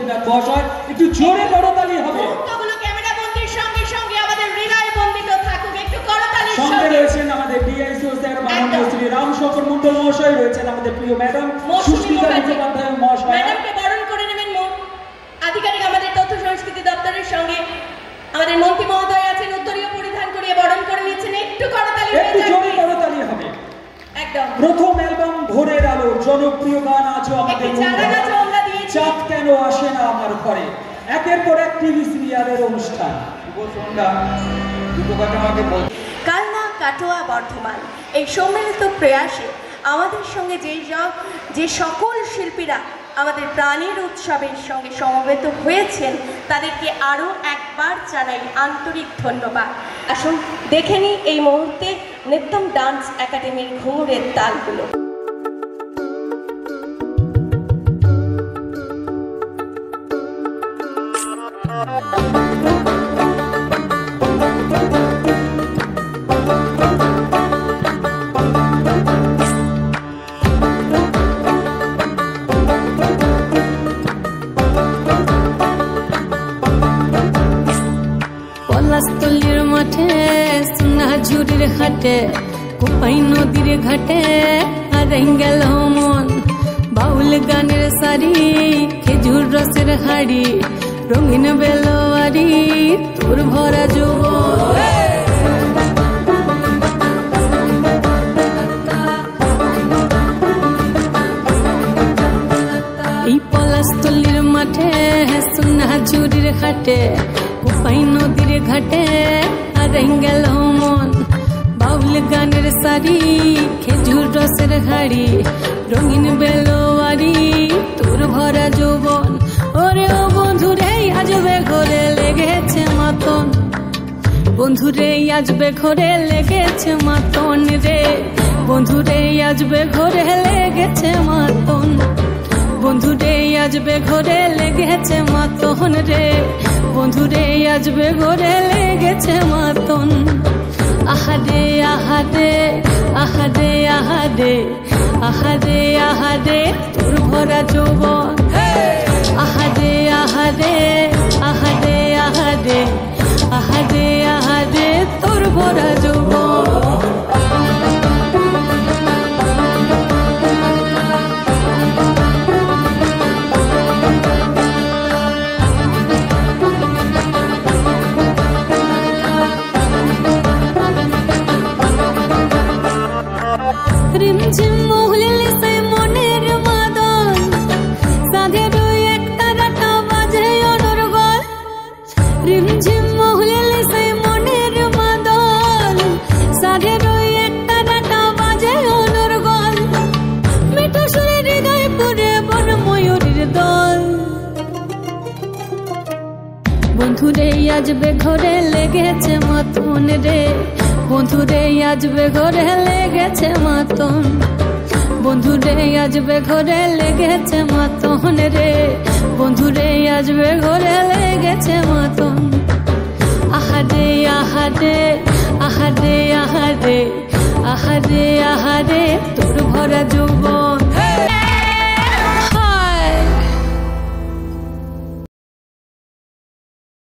গান বস হয়, একটু জোরে করতালি হবে। ক্যামেরা বন্দির সঙ্গে সঙ্গে আমাদের হৃদয় বন্দিত থাকুক, একটু করতালি। সঙ্গে রয়েছেন আমাদের ডিআইসিও স্যার মাননীয় শ্রী রামশঙ্কর মণ্ডল মহাশয়, রয়েছেন আমাদের প্রিয় ম্যাডাম সুস্মিতা মুখোপাধ্যায় মহাশয়। ম্যাডামকে বরণ করে নেবেন আধিকারিক আমাদের তথ্য সংস্কৃতি দপ্তরের সঙ্গে আমাদের মন্ত্রী মহোদয় আছেন, উত্তরীয় পরিধান করিয়ে বরণ করে নিচ্ছেন। একটু করতালি, একটু জোরে করতালি হবে। একদম প্রথম অ্যালবাম ভোরের আলো, জনপ্রিয় গান আজও আমাদের চাঁদ কেন আসে না আমার ঘরে, একের পর এক টিভি সিরিয়ালের অনুষ্ঠান। কালনা কাটোয়া বর্ধমান এই সম্মিলিত প্রয়াসে আমাদের সঙ্গে যে সকল শিল্পীরা আমাদের প্রাণের উৎসবের সঙ্গে সমবেত হয়েছেন তাদেরকে আরও একবার জানাই আন্তরিক ধন্যবাদ। আসুন দেখে নিই এই মুহূর্তে নৃত্যম ডান্স একাডেমির ঘুঙুরের তালগুলো। পলাশতলির মাঠে সোনা ঝুড়ির হাটে কোপাই নদীর ঘাটে হারাই গেল মন, বাউল গানের শাড়ি খেজুর রসের হাড়ি রঙিন বেলোয়ারি তোর ভরা যৌবন। এই পলাশতলির মাঠে সোনা ঝুড়ির হাটে কোপাই নদীর ঘাটে হারাই গেল মন, বাউল গানের শাড়ি খেজুর রসের হাড়ি রঙিন বেলোয়ারি তোর ভরা যৌবন। ওরে ও বন্ধুরে আজবে ঘরে লেগেছে মাতন, বন্ধুরে আজবে ঘরে লেগেছে মাতন রে, বন্ধুরে আজবে ঘরে লেগেছে মাতন, বন্ধুরে আজবে ঘরে লেগেছে মাতন রে, বন্ধুরে আজবে ঘরে লেগেছে মাতন। আহারে আহারে আহারে আহারে আহারে আহারে তোর ভরা যৌবন, আহারে আহারে আহারে আহারে আহারে আহারে তোর ভরা যৌবন। রিমঝিম মহুলিলে সে মনের মাদন, সাধের একটা রাটা বাজে অনর্গল, রিমঝিম মহুলিলে সে মনের মাদন, সাধের একটা রাটা বাজে অনর্গল, মিঠু সুরে হৃদয় পুরে বন ময়ূরের দল। বন্ধুরে আজবে ঘরে লেগেছে মাতন রে, বন্ধুরে আজবে ঘরে লেগেছে মাতন, বন্ধুরে আজবে ঘরে লেগেছে মাতন রে, বন্ধুরে আজবে ঘরে লেগেছে মাতন। আহারে আহারে আহারে আহারে আহারে আহারে তোর ভরা যৌবন,